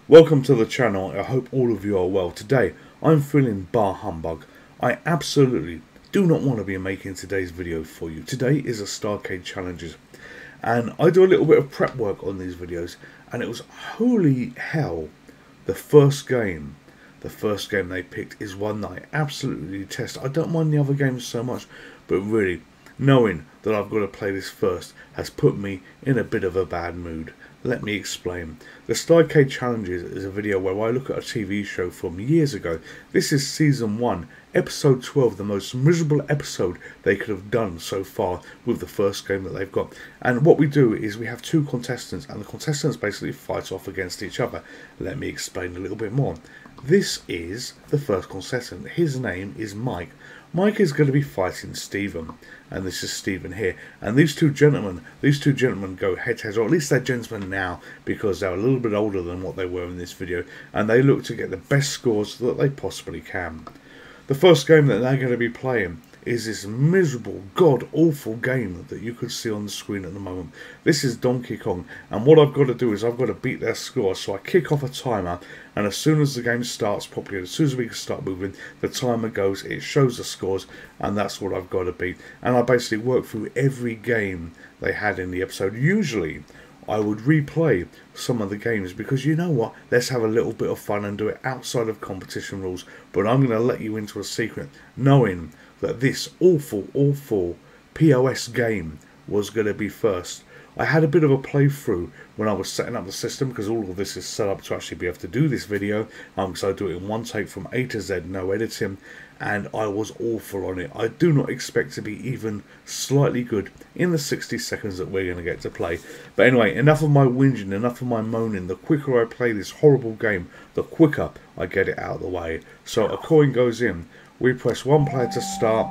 Welcome to the channel. I hope all of you are well. Today I'm feeling bar humbug. I absolutely do not want to be making today's video for you. Today is a Starcade Challenges and I do a little bit of prep work on these videos, and it was holy hell. The first game they picked is one that I absolutely detest. I don't mind the other games so much, but really knowing that I've got to play this first has put me in a bit of a bad mood. Let me explain. The Starcade Challenges is a video where I look at a TV show from years ago. This is season 1, episode 12, the most miserable episode they could have done so far with the first game that they've got. And what we do is we have two contestants, and the contestants basically fight off against each other. Let me explain a little bit more. This is the first contestant. His name is Mike. Mike is going to be fighting Stephen, and this is Stephen here. And these two gentlemen go head to head, or at least they're gentlemen now, because they're a little bit older than what they were in this video, and they look to get the best scores that they possibly can. The first game that they're going to be playing is this miserable, god-awful game that you could see on the screen at the moment. This is Donkey Kong, and what I've got to do is I've got to beat their score. So I kick off a timer, and as soon as the game starts properly, as soon as we can start moving, the timer goes, it shows the scores, and that's what I've got to beat. And I basically work through every game they had in the episode. Usually I would replay some of the games, because you know what, let's have a little bit of fun and do it outside of competition rules. But I'm going to let you into a secret, knowing that this awful POS game was going to be first. I had a bit of a playthrough when I was setting up the system, because all of this is set up to actually be able to do this video, so I do it in one take from A to Z, no editing, and I was awful on it. I do not expect to be even slightly good in the 60 seconds that we're going to get to play. But anyway, enough of my whinging, enough of my moaning. The quicker I play this horrible game, the quicker I get it out of the way. So a coin goes in. We press one player to start.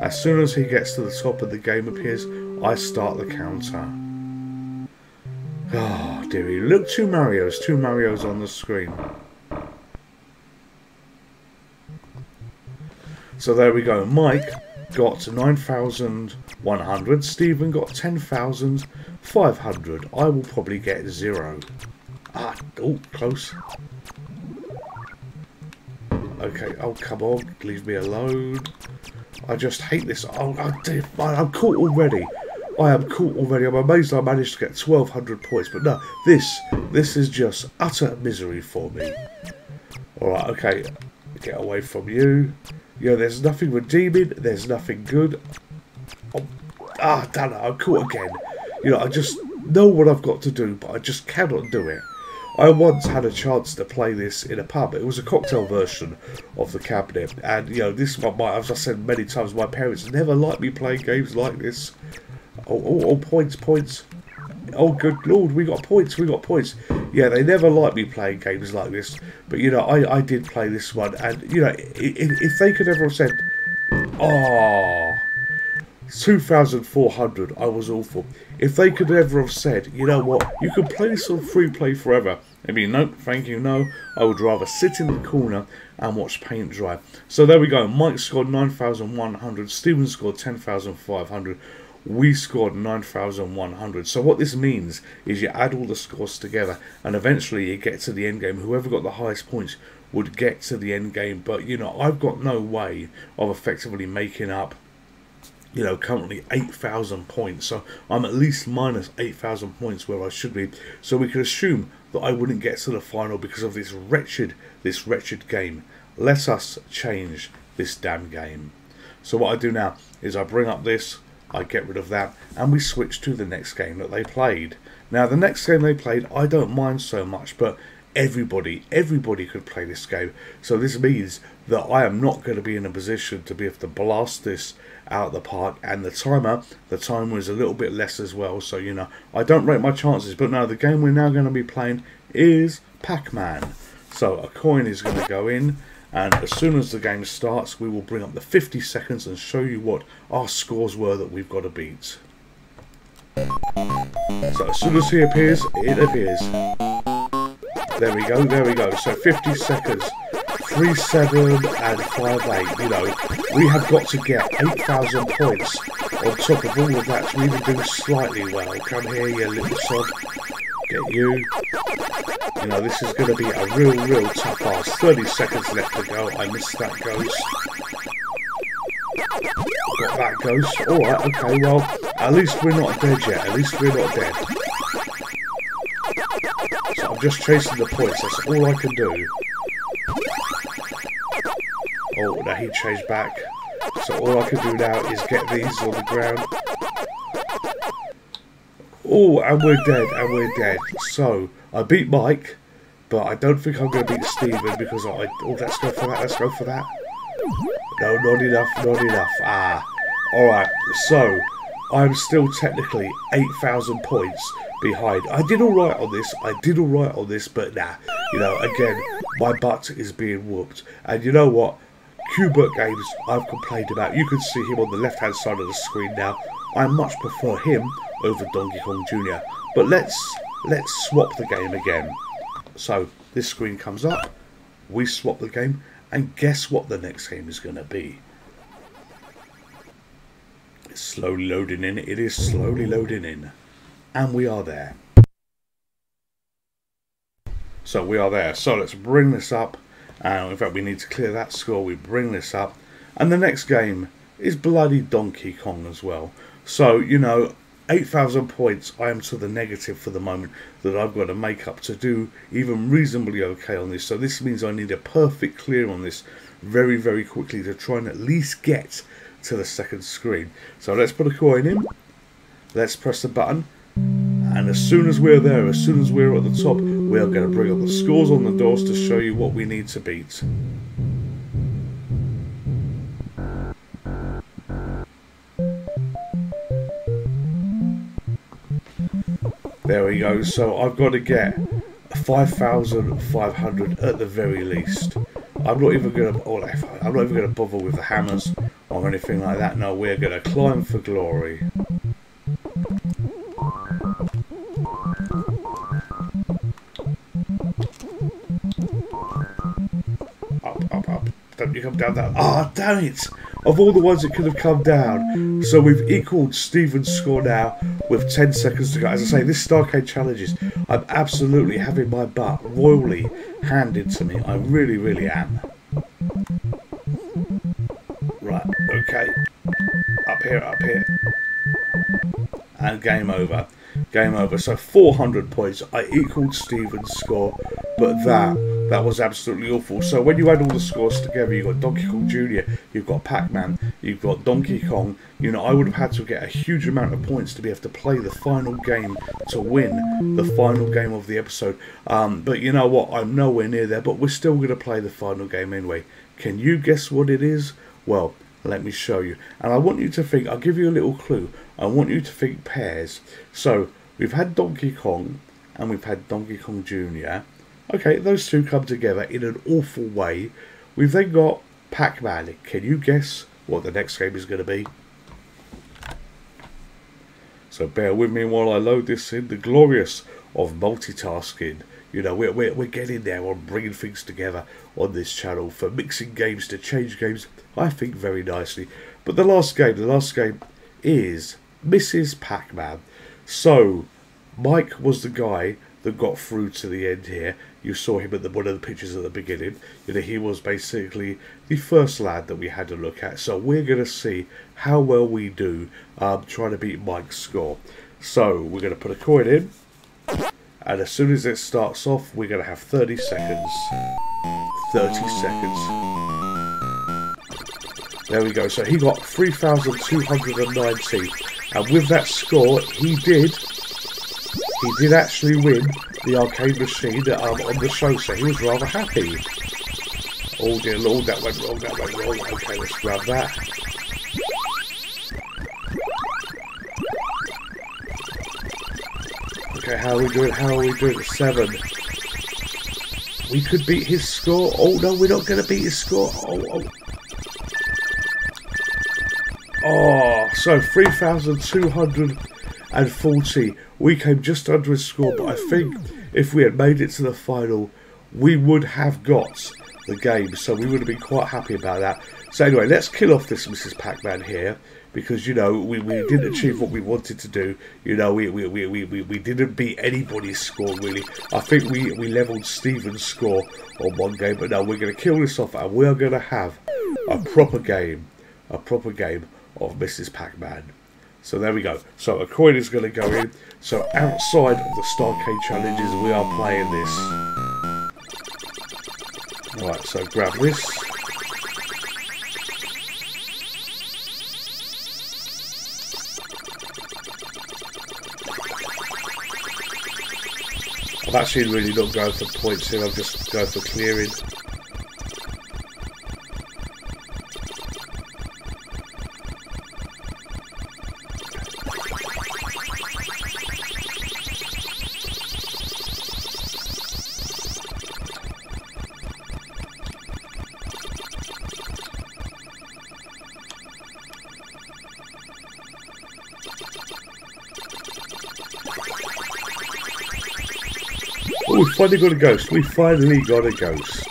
As soon as he gets to the top of the game appears, I start the counter. Oh dearie, look, two Marios on the screen. So there we go. Mike got 9,100. Stephen got 10,500. I will probably get 0. Oh, close. Okay, oh come on, leave me alone. I just hate this. Oh, I'm caught already. I am caught already. I'm amazed I managed to get 1,200 points. But no, this is just utter misery for me. Alright, okay. Get away from you. Yeah, there's nothing redeeming. There's nothing good. Oh, damn it, I'm caught again. You know, I just know what I've got to do, but I just cannot do it. I once had a chance to play this in a pub. It was a cocktail version of the cabinet, and you know, this one, as I said many times, my parents never liked me playing games like this. Oh, points. Oh, good lord, we got points. Yeah, they never liked me playing games like this, but you know, I did play this one, and you know, if they could ever have said, oh, 2,400, I was awful. If they could ever have said, you know what, you can play this on free play forever, I mean, no, thank you, no, I would rather sit in the corner and watch paint dry. So there we go. Mike scored 9,100, Stephen scored 10,500, we scored 9,100. So what this means is you add all the scores together, and eventually you get to the end game. Whoever got the highest points would get to the end game. But you know, I've got no way of effectively making up, you know, currently 8,000 points, so I'm at least minus 8,000 points where I should be. So we could assume that I wouldn't get to the final because of this wretched game. Let us change this damn game. So what I do now is I bring up this, I get rid of that, and we switch to the next game that they played. Now the next game they played, I don't mind so much, but everybody could play this game. So this means that I am not going to be in a position to be able to blast this out of the park, and the timer is a little bit less as well, so you know, I don't rate my chances. But now the game we're now going to be playing is Pac-Man. So a coin is going to go in, and as soon as the game starts, we will bring up the 50 seconds and show you what our scores were that we've got to beat. So as soon as he appears, it appears. There we go. So 50 seconds, 3-7 and 5-8. You know, we have got to get 8,000 points on top of all of that to even do slightly well. Come here, you little sod. Get you. You know, this is going to be a real tough ask. 30 seconds left to go. I missed that ghost. Got that ghost. Alright, okay, well, at least we're not dead yet. At least we're not dead. So I'm just chasing the points. That's all I can do. Oh, now he changed back. So all I can do now is get these on the ground. Oh, and we're dead, So, I beat Mike, but I don't think I'm going to beat Steven because oh, let's go for that. No, not enough. Ah, alright, so, I'm still technically 8,000 points behind. I did alright on this, but nah. You know, again, my butt is being whooped. And you know what? Qbert Games, I've complained about. You can see him on the left-hand side of the screen now. I much prefer him over Donkey Kong Jr. But let's swap the game again. So this screen comes up, we swap the game, and guess what the next game is going to be? It's slowly loading in. It is slowly loading in, and we are there. So we are there. So let's bring this up. In fact, we need to clear that score. We bring this up, and the next game is bloody Donkey Kong as well. So, you know, 8,000 points, I am to the negative for the moment that I've got to make up to do even reasonably okay on this. So this means I need a perfect clear on this very quickly to try and at least get to the second screen. So let's put a coin in, let's press the button, and as soon as we're there, as soon as we're at the top, we are going to bring up the scores on the doors to show you what we need to beat. There we go. So I've got to get 5,500 at the very least. I'm not even going to bother with the hammers or anything like that. No, we're going to climb for glory. Up. Don't you come down that. Ah, damn it! Of all the ones that could have come down. So we've equalled Steven's score now with 10 seconds to go. As I say, this Starcade Challenges, I'm absolutely having my butt royally handed to me. I really am. Right, okay. Up here. And game over. So 400 points. I equalled Steven's score, but that was absolutely awful. So when you add all the scores together, you've got Donkey Kong Jr., you've got Pac-Man, you've got Donkey Kong. You know, I would have had to get a huge amount of points to be able to play the final game to win the final game of the episode. But you know what? I'm nowhere near there, but we're still going to play the final game anyway. Can you guess what it is? Well, let me show you. And I want you to think, I'll give you a little clue. I want you to think pairs. So, we've had Donkey Kong and we've had Donkey Kong Jr. Okay, those two come together in an awful way. We've then got Pac-Man. Can you guess what the next game is going to be? So bear with me while I load this in. The glorious of multitasking. You know, we're getting there on bringing things together on this channel for mixing games to change games, I think, very nicely. But the last game is Mrs. Pac-Man. So, Mike was the guy that got through to the end here. You saw him at one of the pictures at the beginning. You know, he was basically the first lad that we had to look at. So we're going to see how well we do trying to beat Mike's score. So we're going to put a coin in. And as soon as it starts off, we're going to have 30 seconds. 30 seconds. There we go. So he got 3,219. And with that score, he did actually win the arcade machine on the show, so he was rather happy. Oh dear lord, that went wrong. Okay, let's grab that. Okay, how are we doing? 7. We could beat his score. Oh no, we're not going to beat his score. Oh, so 3,240. We came just under his score, but I think if we had made it to the final, we would have got the game. So we would have been quite happy about that. So anyway, let's kill off this Mrs. Pac-Man here, because, you know, we didn't achieve what we wanted to do. You know, we didn't beat anybody's score, really. I think we leveled Steven's score on one game, but no, we're going to kill this off, and we are going to have a proper game of Mrs. Pac-Man. So there we go. So a coin is going to go in. So outside of the Starcade Challenges, we are playing this. Right, so grab this. I'm actually really not going for points here, I'm just going for clearing. Oh, we finally got a ghost. We finally got a ghost.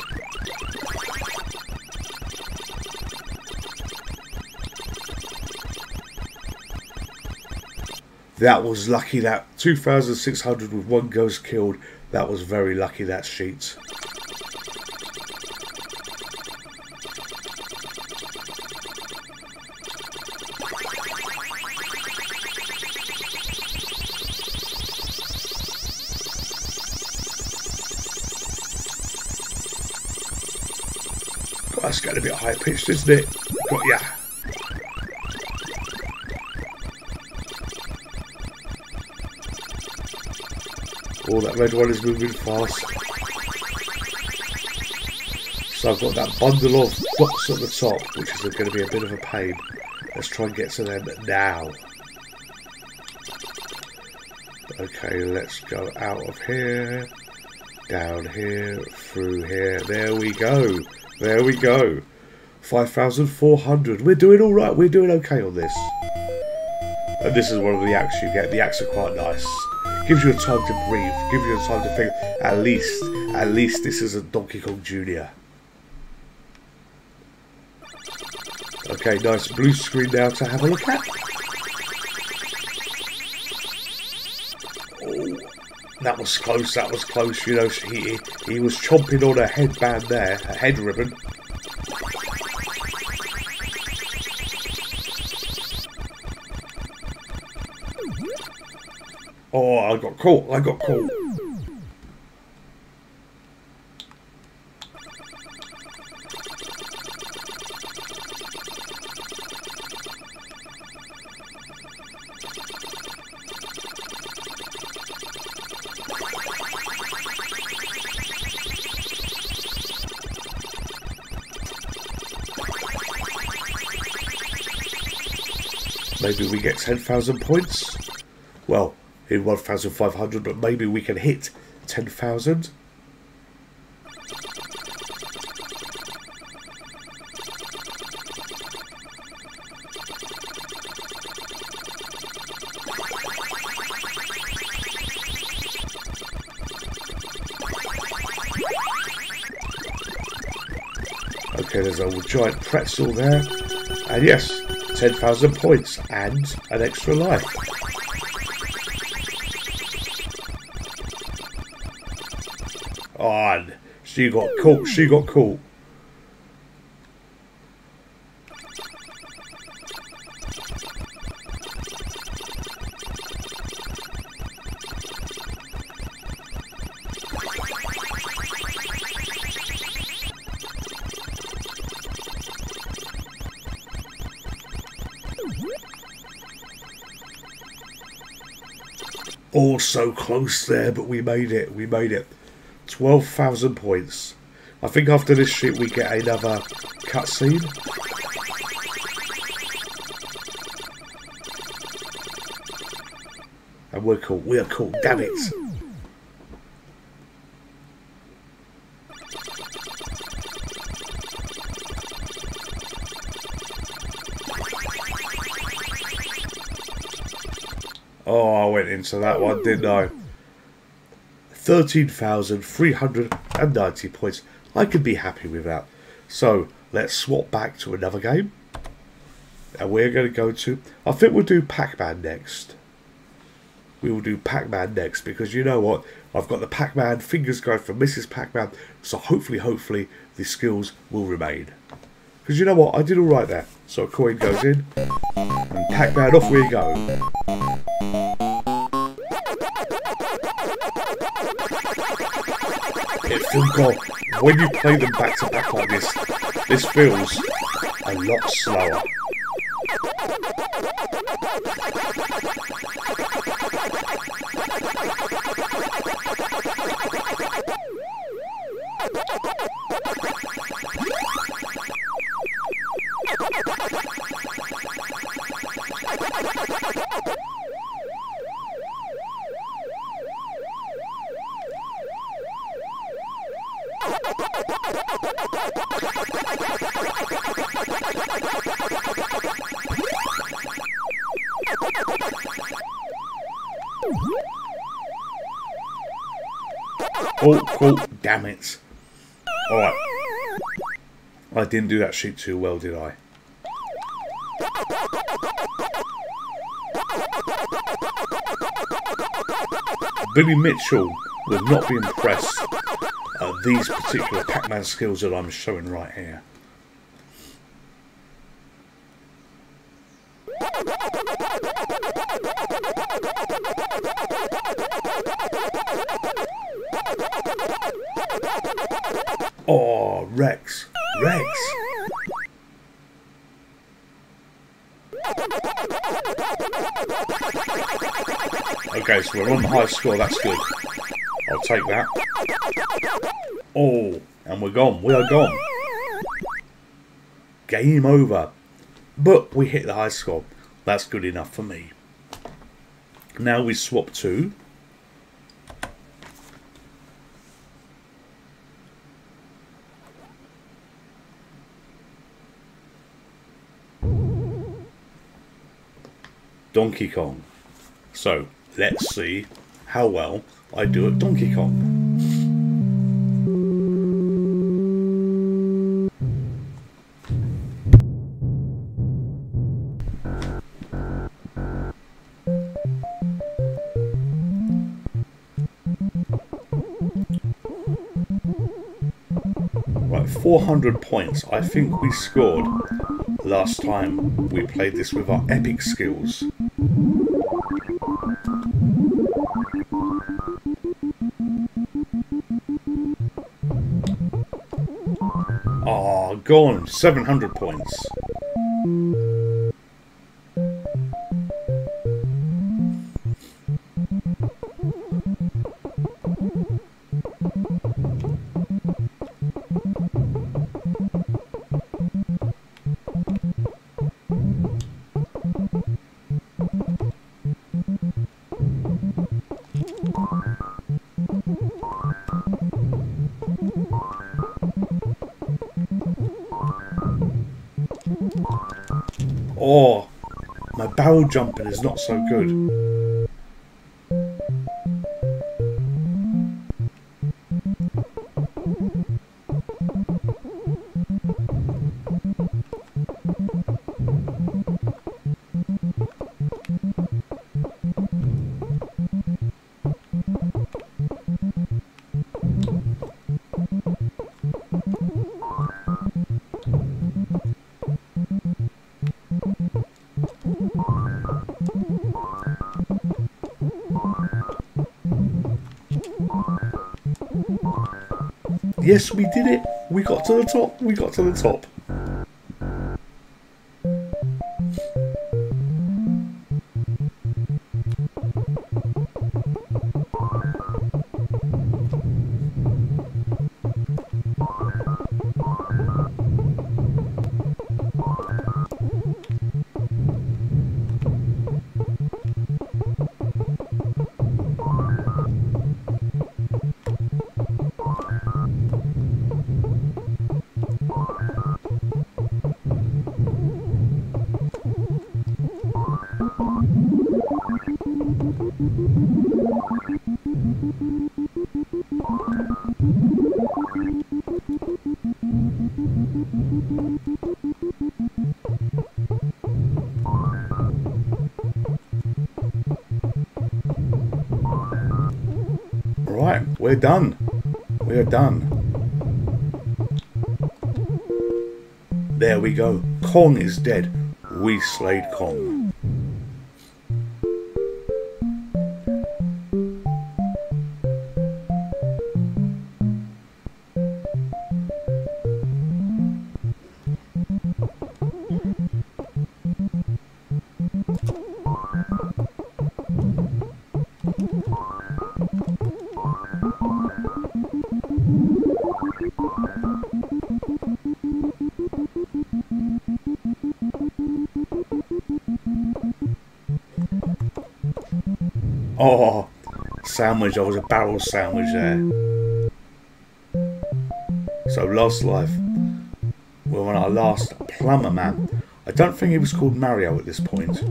That was lucky, that 2,600 with one ghost killed. That was very lucky, that sheet. That's getting a bit high pitched, isn't it? Got ya. Oh, that red one is moving fast. So I've got that bundle of dots at the top, which is going to be a bit of a pain. Let's try and get to them now. Okay, let's go out of here, down here, through here. There we go. There we go. 5,400. We're doing all right. We're doing okay on this. And this is one of the acts you get. The acts are quite nice. Gives you a time to breathe. Gives you a time to think. At least this is a Donkey Kong Jr. Okay, nice blue screen now to have a look at. Oh, that was close. That was close. You know, he was chomping on a headband there, a head ribbon. Oh, I got caught. I got caught. Maybe we get 10,000 points. Well, in 1,500, but maybe we can hit 10,000. Okay, there's a giant pretzel there. And yes, 10,000 points and an extra life. Oh, she got caught. She got caught. Oh, so close there, but we made it. We made it. 12,000 points. I think after this shit we get another cutscene. And we're cool. We're cool. Damn it. Oh, I went into that one, didn't I? 13,390 points. I could be happy with that. So, let's swap back to another game. And we're going to go to, I think we'll do Pac-Man next. We will do Pac-Man next, because you know what? I've got the Pac-Man fingers going for Mrs. Pac-Man, so hopefully the skills will remain. Because you know what? I did alright there. So a coin goes in, and Pac-Man, off we go. It feels good. When you play them back to back like this feels a lot slower. Oh, damn it. Alright. I didn't do that sheet too well, did I? Billy Mitchell will not be impressed at these particular Pac-Man skills that I'm showing right here. Oh, Rex. Okay, so we're on the high score, that's good. I'll take that. Oh, and we're gone. We are gone. Game over. But we hit the high score. That's good enough for me. Now we swap to Donkey Kong. So, let's see how well I do at Donkey Kong. Right, 400 points. I think we scored last time we played this with our epic skills. Oh, gone. 700 points. Oh, my barrel jumping is not so good. Yes, we did it. We got to the top. We got to the top. we're done. We are done. There we go. Kong is dead. We slayed Kong. Oh, sandwich. I was a barrel sandwich there. So last life, we're on our last plumber man. I don't think he was called Mario at this point.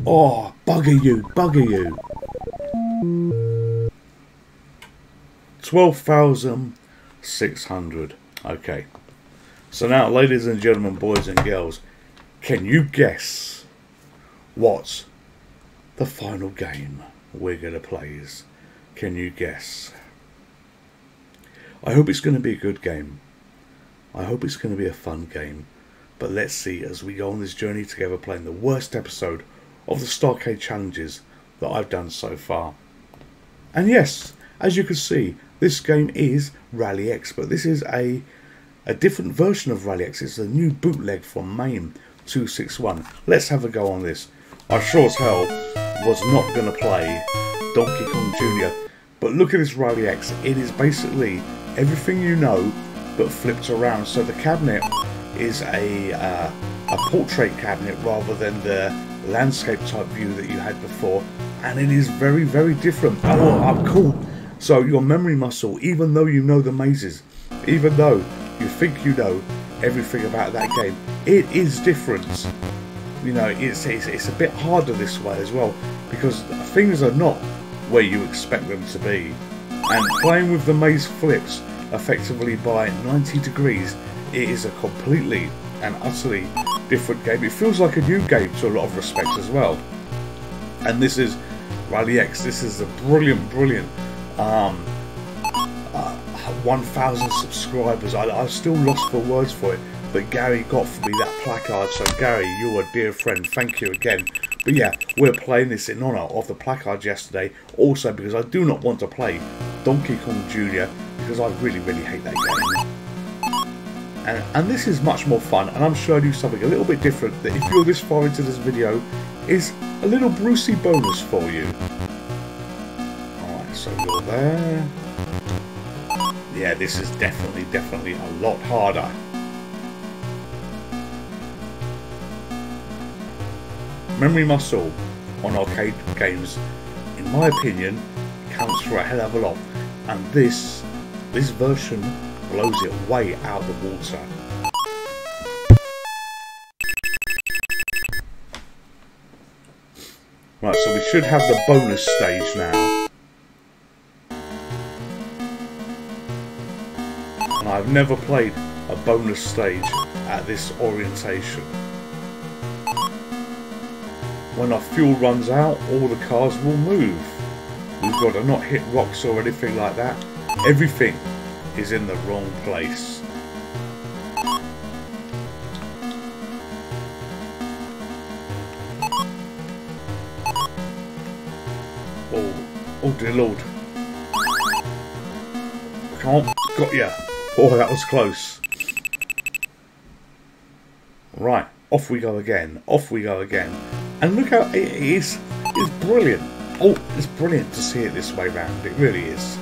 Oh, bugger you, bugger you. 12,600. Okay. So now, ladies and gentlemen, boys and girls, can you guess what the final game we're going to play is? Can you guess? I hope it's going to be a good game. I hope it's going to be a fun game. But let's see as we go on this journey together playing the worst episode of the Starcade Challenges that I've done so far. And yes, as you can see, this game is Rally X, but this is a different version of Rally X. It's a new bootleg from MAME 261. Let's have a go on this. I sure as hell was not going to play Donkey Kong Jr. But look at this Rally X. It is basically everything you know, but flipped around. So the cabinet is a portrait cabinet rather than the landscape type view that you had before, and it is very, very different. Oh, cool. So your memory muscle, even though you know the mazes, even though you think you know everything about that game, it is different. You know, it's a bit harder this way as well, because things are not where you expect them to be, and playing with the maze flips effectively by 90 degrees, it is a completely and utterly different game. It feels like a new game to a lot of respects as well. And this is Rally X. This is a brilliant 1,000 subscribers. I'm still lost for words for it, but Gary got for me that placard. So Gary, you're a dear friend. Thank you again. But yeah, we're playing this in honour of the placard yesterday. Also because I do not want to play Donkey Kong Jr. because I really hate that game. And this is much more fun, and I'm showing you something a little bit different that if you're this far into this video is a little Brucey bonus for you. Alright, so you're there. Yeah, this is definitely a lot harder. Memory muscle on arcade games, in my opinion, counts for a hell of a lot, and this version blows it way out of the water. Right, so we should have the bonus stage now. And I've never played a bonus stage at this orientation. When our fuel runs out, all the cars will move. We've got to not hit rocks or anything like that. Everything is in the wrong place. Oh dear Lord. Come on, got ya. Oh, that was close. Right, off we go again. Off we go again. And look how it is. It's brilliant. Oh, it's brilliant to see it this way round. It really is.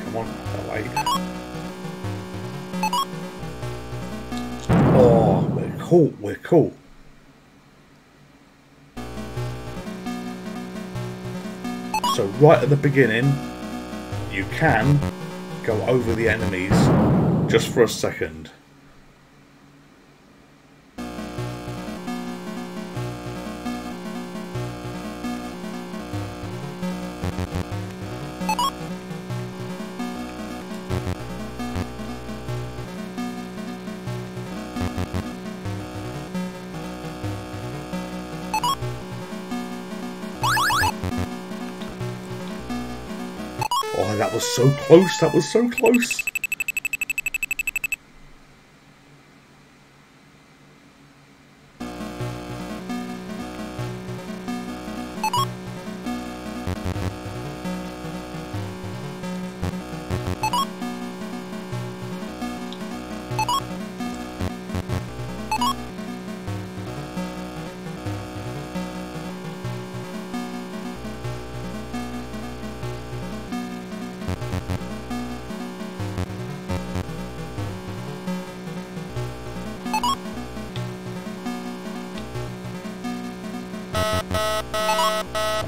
Come on, away. Oh, we're cool. We're cool. So right at the beginning, you can go over the enemies just for a second. Oh, that was so close, that was so close.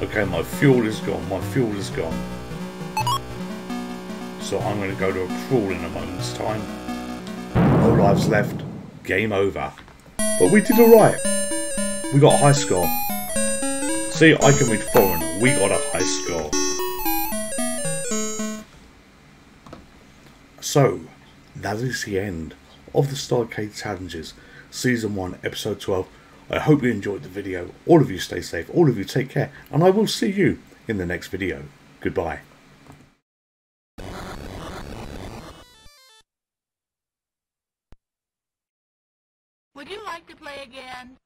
Okay, my fuel is gone, my fuel is gone. So I'm going to go to a crawl in a moment's time. No lives left, game over. But we did alright. We got a high score. See, I can read foreign, we got a high score. So, that is the end of the Starcade Challenges, Season 1, Episode 12. I hope you enjoyed the video. All of you stay safe, all of you take care, and I will see you in the next video. Goodbye. Would you like to play again?